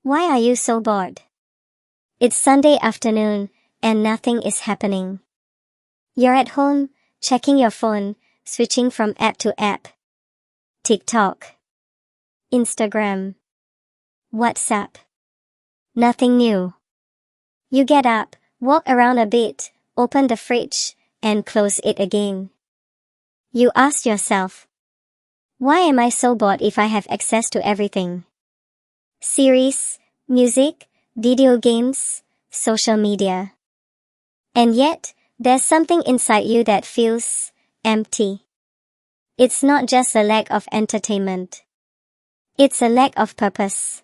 Why are you so bored? It's Sunday afternoon, and nothing is happening. You're at home, checking your phone, switching from app to app. TikTok, Instagram, WhatsApp. Nothing new. You get up, walk around a bit, open the fridge, and close it again. You ask yourself, why am I so bored if I have access to everything? Series, music, video games, social media. And yet, there's something inside you that feels empty. It's not just a lack of entertainment. It's a lack of purpose.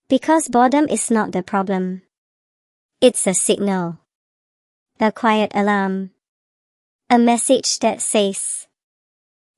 Because boredom is not the problem. It's a signal. A quiet alarm. A message that says,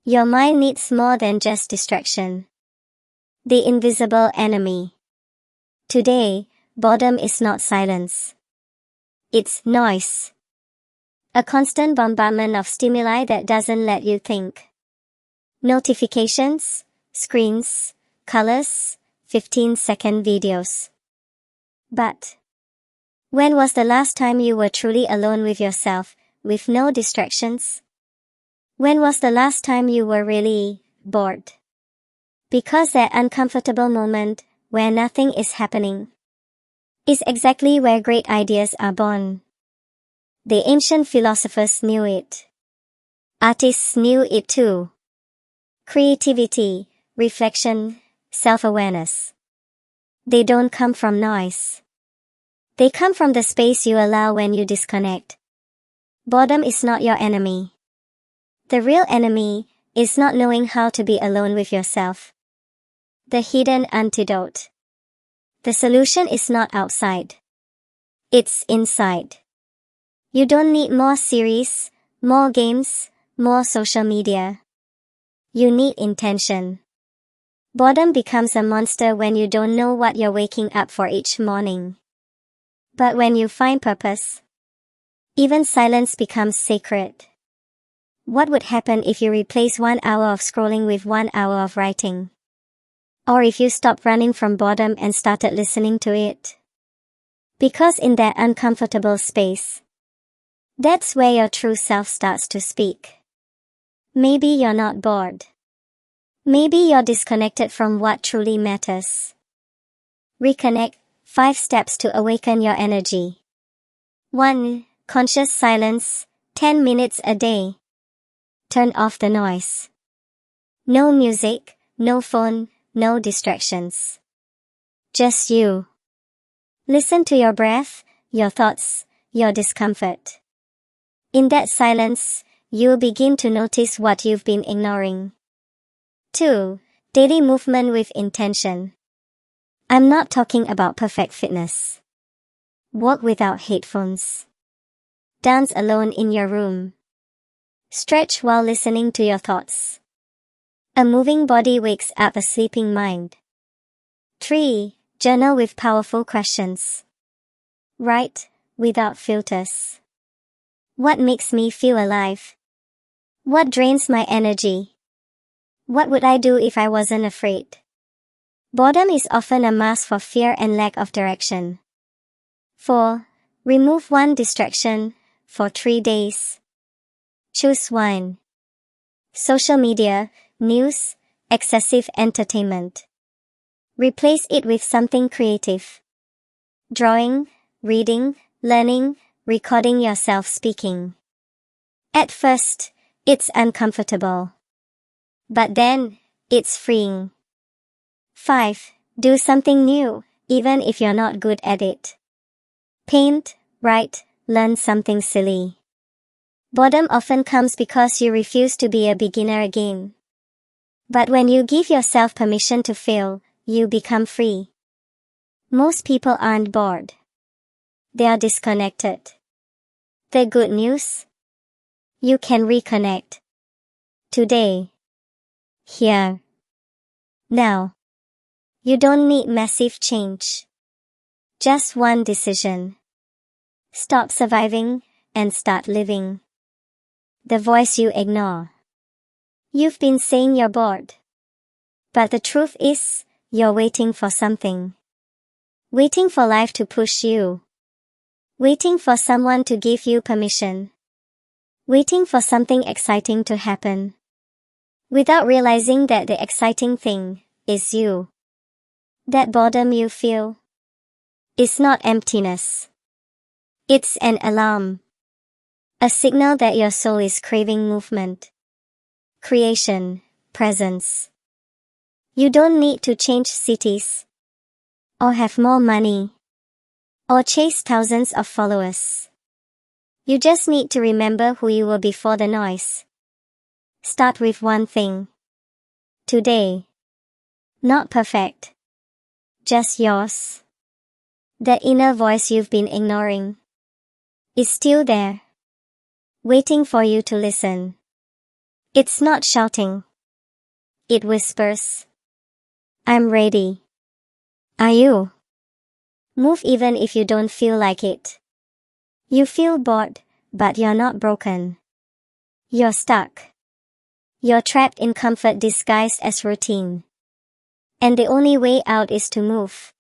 your mind needs more than just distraction. The invisible enemy. Today, boredom is not silence. It's noise. A constant bombardment of stimuli that doesn't let you think. Notifications, screens, colors, 15-second videos. But when was the last time you were truly alone with yourself, with no distractions? When was the last time you were really bored? Because that uncomfortable moment, where nothing is happening, is exactly where great ideas are born. The ancient philosophers knew it. Artists knew it too. Creativity, reflection, self-awareness. They don't come from noise. They come from the space you allow when you disconnect. Boredom is not your enemy. The real enemy is not knowing how to be alone with yourself. The hidden antidote. The solution is not outside. It's inside. You don't need more series, more games, more social media. You need intention. Boredom becomes a monster when you don't know what you're waking up for each morning. But when you find purpose, even silence becomes sacred. What would happen if you replace 1 hour of scrolling with 1 hour of writing? Or if you stopped running from boredom and started listening to it? Because in that uncomfortable space, that's where your true self starts to speak. Maybe you're not bored. Maybe you're disconnected from what truly matters. Reconnect. 5 steps to awaken your energy. 1. Conscious silence, 10 minutes a day. Turn off the noise. No music, no phone, no distractions. Just you. Listen to your breath, your thoughts, your discomfort. In that silence, you'll begin to notice what you've been ignoring. 2. Daily movement with intention. I'm not talking about perfect fitness. Walk without headphones. Dance alone in your room. Stretch while listening to your thoughts. A moving body wakes up a sleeping mind. 3. Journal with powerful questions. Write, without filters. What makes me feel alive? What drains my energy? What would I do if I wasn't afraid? Boredom is often a mask for fear and lack of direction. 4. Remove one distraction, for 3 days. Choose one. Social media, news, excessive entertainment. Replace it with something creative. Drawing, reading, learning, recording yourself speaking. At first, it's uncomfortable. But then, it's freeing. 5. Do something new, even if you're not good at it. Paint, write, learn something silly. Boredom often comes because you refuse to be a beginner again. But when you give yourself permission to fail, you become free. Most people aren't bored. They are disconnected. The good news? You can reconnect. Today. Here. Now. You don't need massive change. Just one decision. Stop surviving, and start living. The voice you ignore. You've been saying you're bored. But the truth is, you're waiting for something. Waiting for life to push you. Waiting for someone to give you permission. Waiting for something exciting to happen. Without realizing that the exciting thing is you. That boredom you feel is not emptiness. It's an alarm. A signal that your soul is craving movement, creation, presence. You don't need to change cities, or have more money, or chase thousands of followers. You just need to remember who you were before the noise. Start with one thing. Today. Not perfect. Just yours. That inner voice you've been ignoring is still there, waiting for you to listen. It's not shouting. It whispers. I'm ready. Are you? Move even if you don't feel like it. You feel bored, but you're not broken. You're stuck. You're trapped in comfort disguised as routine. And the only way out is to move.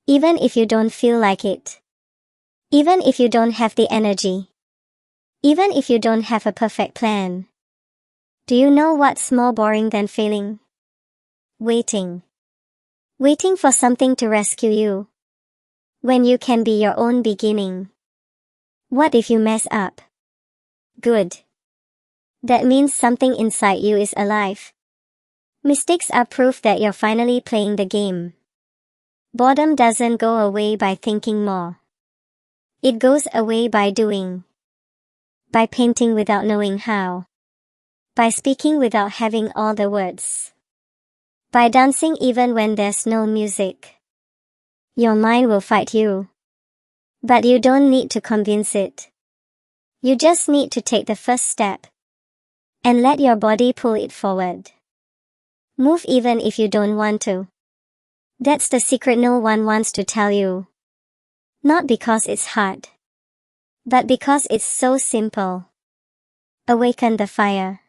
Even if you don't feel like it. Even if you don't have the energy. Even if you don't have a perfect plan. Do you know what's more boring than failing? Waiting. Waiting for something to rescue you. When you can be your own beginning. What if you mess up? Good. That means something inside you is alive. Mistakes are proof that you're finally playing the game. Boredom doesn't go away by thinking more. It goes away by doing. By painting without knowing how. By speaking without having all the words. By dancing even when there's no music. Your mind will fight you. But you don't need to convince it. You just need to take the first step. And let your body pull it forward. Move even if you don't want to. That's the secret no one wants to tell you. Not because it's hard. But because it's so simple. Awaken the fire.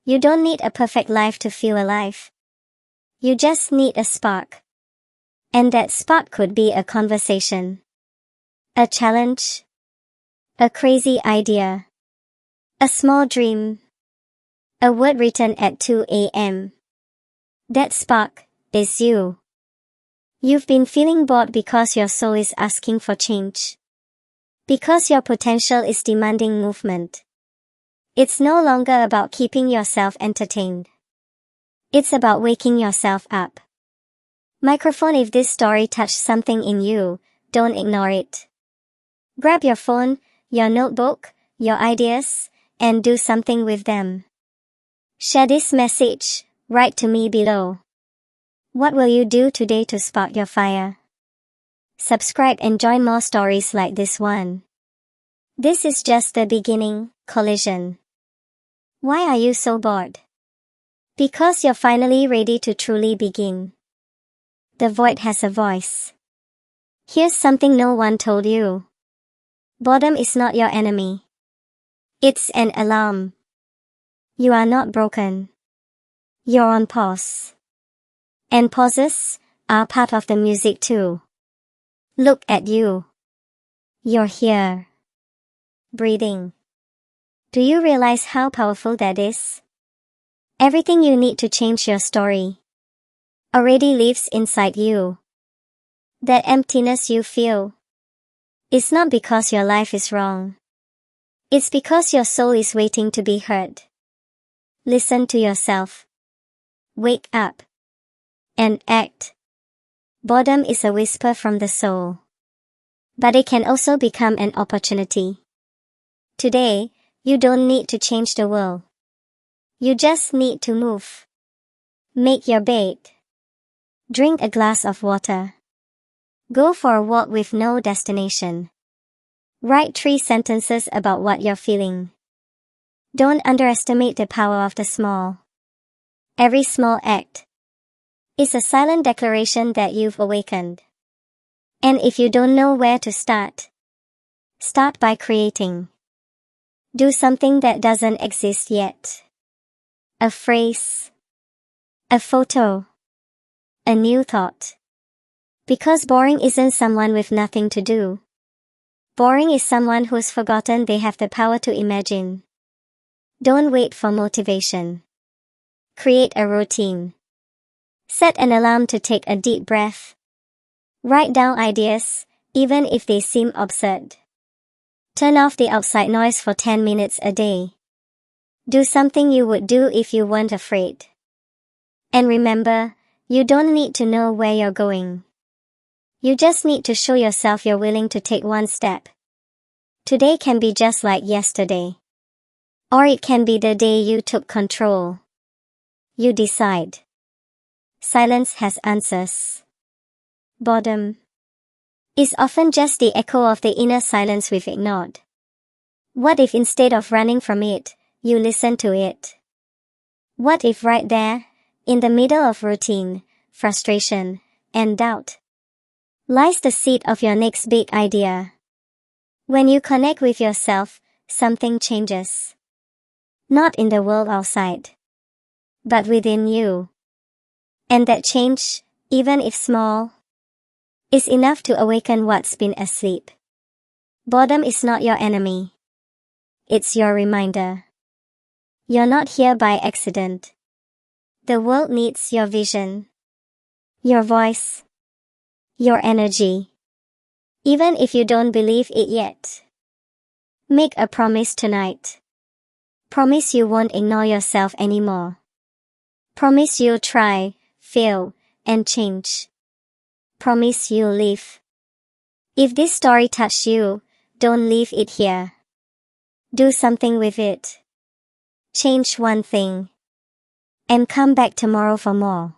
You don't need a perfect life to feel alive. You just need a spark. And that spark could be a conversation. A challenge. A crazy idea. A small dream. A word written at 2 a.m. That spark is you. You've been feeling bored because your soul is asking for change. Because your potential is demanding movement. It's no longer about keeping yourself entertained. It's about waking yourself up. Microphone, if this story touched something in you, don't ignore it. Grab your phone, your notebook, your ideas, and do something with them. Share this message, write to me below. What will you do today to spark your fire? Subscribe and join more stories like this one. This is just the beginning, collision. Why are you so bored? Because you're finally ready to truly begin. The void has a voice. Here's something no one told you. Boredom is not your enemy. It's an alarm. You are not broken. You're on pause. And pauses are part of the music too. Look at you. You're here. Breathing. Do you realize how powerful that is? Everything you need to change your story already lives inside you. That emptiness you feel is not because your life is wrong. It's because your soul is waiting to be heard. Listen to yourself. Wake up. And act. Boredom is a whisper from the soul. But it can also become an opportunity. Today, you don't need to change the world. You just need to move. Make your bed. Drink a glass of water. Go for a walk with no destination. Write 3 sentences about what you're feeling. Don't underestimate the power of the small. Every small act is a silent declaration that you've awakened. And if you don't know where to start by creating. Do something that doesn't exist yet. A phrase. A photo. A new thought. Because boring isn't someone with nothing to do. Boring is someone who's forgotten they have the power to imagine. Don't wait for motivation. Create a routine. Set an alarm to take a deep breath. Write down ideas, even if they seem absurd. Turn off the outside noise for 10 minutes a day. Do something you would do if you weren't afraid. And remember, you don't need to know where you're going. You just need to show yourself you're willing to take one step. Today can be just like yesterday. Or it can be the day you took control. You decide. Silence has answers. Boredom is often just the echo of the inner silence we've ignored. What if instead of running from it, you listen to it? What if right there, in the middle of routine, frustration, and doubt, lies the seed of your next big idea? When you connect with yourself, something changes. Not in the world outside, but within you. And that change, even if small, is enough to awaken what's been asleep. Boredom is not your enemy. It's your reminder. You're not here by accident. The world needs your vision, your voice, your energy. Even if you don't believe it yet. Make a promise tonight. Promise you won't ignore yourself anymore. Promise you'll try, fail, and change. Promise you'll live. If this story touched you, don't leave it here. Do something with it. Change one thing. And come back tomorrow for more.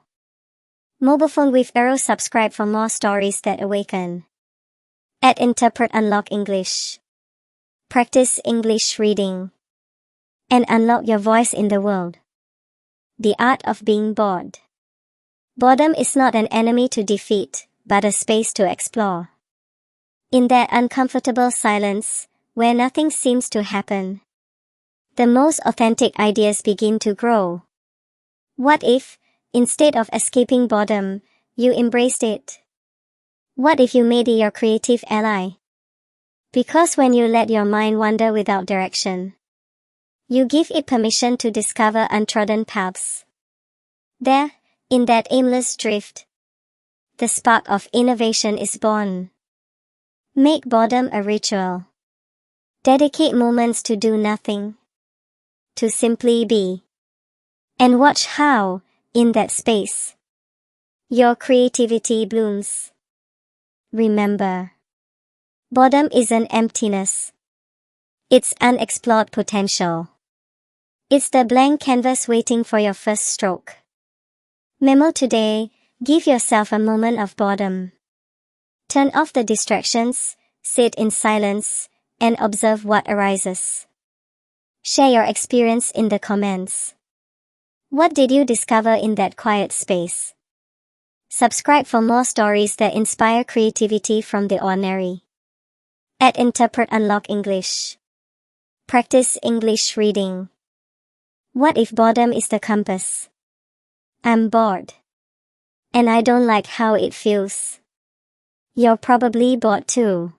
Mobile phone with arrow, subscribe for more stories that awaken. Interpret, unlock English. Practice English reading. And unlock your voice in the world. The art of being bored. Boredom is not an enemy to defeat, but a space to explore. In that uncomfortable silence, where nothing seems to happen, the most authentic ideas begin to grow. What if, instead of escaping boredom, you embraced it? What if you made it your creative ally? Because when you let your mind wander without direction, you give it permission to discover untrodden paths. There, in that aimless drift, the spark of innovation is born. Make boredom a ritual. Dedicate moments to do nothing. To simply be. And watch how, in that space, your creativity blooms. Remember, boredom isn't emptiness. It's unexplored potential. It's the blank canvas waiting for your first stroke. Memo today, give yourself a moment of boredom. Turn off the distractions, sit in silence, and observe what arises. Share your experience in the comments. What did you discover in that quiet space? Subscribe for more stories that inspire creativity from the ordinary. Interpret, unlock English. Practice English reading. What if boredom is the compass? I'm bored. And I don't like how it feels. You're probably bored too.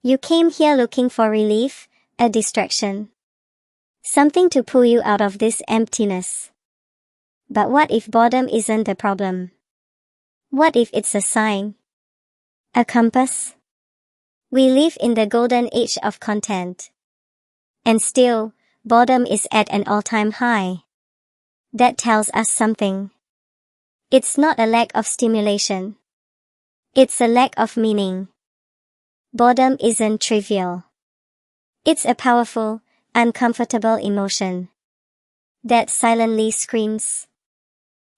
You came here looking for relief, a distraction. Something to pull you out of this emptiness. But what if boredom isn't the problem? What if it's a sign? A compass? We live in the golden age of content. And still, boredom is at an all-time high. That tells us something. It's not a lack of stimulation. It's a lack of meaning. Boredom isn't trivial. It's a powerful, uncomfortable emotion that silently screams,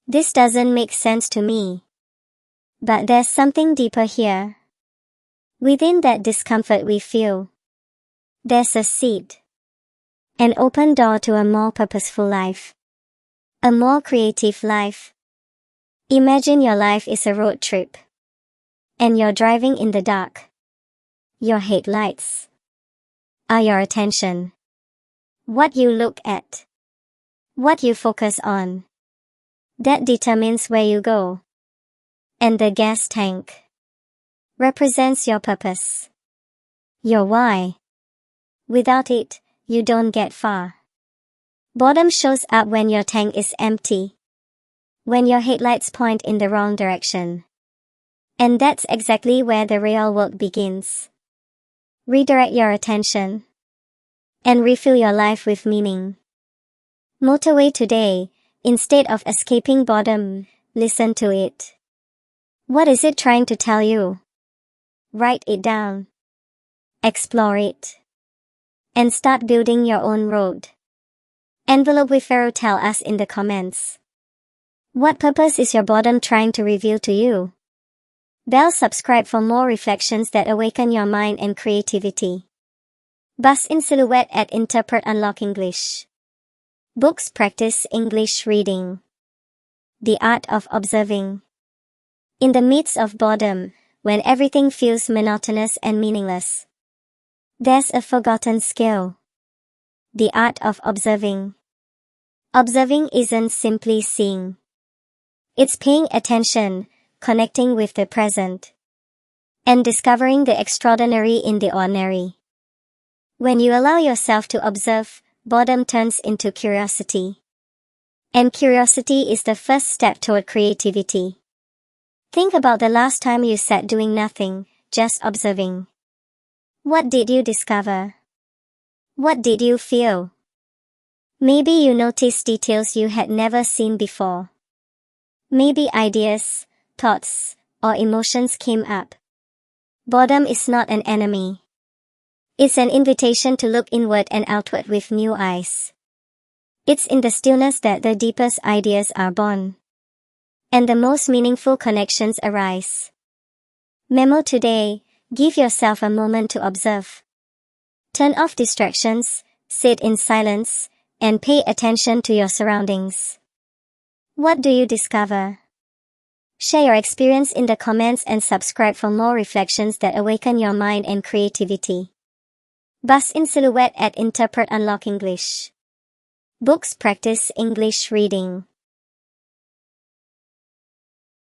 "This doesn't make sense to me." But there's something deeper here. Within that discomfort we feel, there's a seed. An open door to a more purposeful life. A more creative life. Imagine your life is a road trip. And you're driving in the dark. Your headlights are your attention. What you look at. What you focus on. That determines where you go. And the gas tank represents your purpose. Your why. Without it, you don't get far. Boredom shows up when your tank is empty. When your headlights point in the wrong direction. And that's exactly where the real work begins. Redirect your attention. And refill your life with meaning. Motorway today, instead of escaping boredom, listen to it. What is it trying to tell you? Write it down. Explore it. And start building your own road. Envelope Wifero, tell us in the comments. What purpose is your boredom trying to reveal to you? Bell subscribe for more reflections that awaken your mind and creativity. Bus in silhouette at Interpret Unlock English. Books practice English reading. The art of observing. In the midst of boredom, when everything feels monotonous and meaningless, there's a forgotten skill. The art of observing. Observing isn't simply seeing. It's paying attention, connecting with the present, and discovering the extraordinary in the ordinary. When you allow yourself to observe, boredom turns into curiosity. And curiosity is the first step toward creativity. Think about the last time you sat doing nothing, just observing. What did you discover? What did you feel? Maybe you noticed details you had never seen before. Maybe ideas, thoughts, or emotions came up. Boredom is not an enemy. It's an invitation to look inward and outward with new eyes. It's in the stillness that the deepest ideas are born. And the most meaningful connections arise. Memo today, give yourself a moment to observe. Turn off distractions, sit in silence, and pay attention to your surroundings. What do you discover? Share your experience in the comments and subscribe for more reflections that awaken your mind and creativity. Bus in silhouette at Interpret Unlock English. Books practice English reading.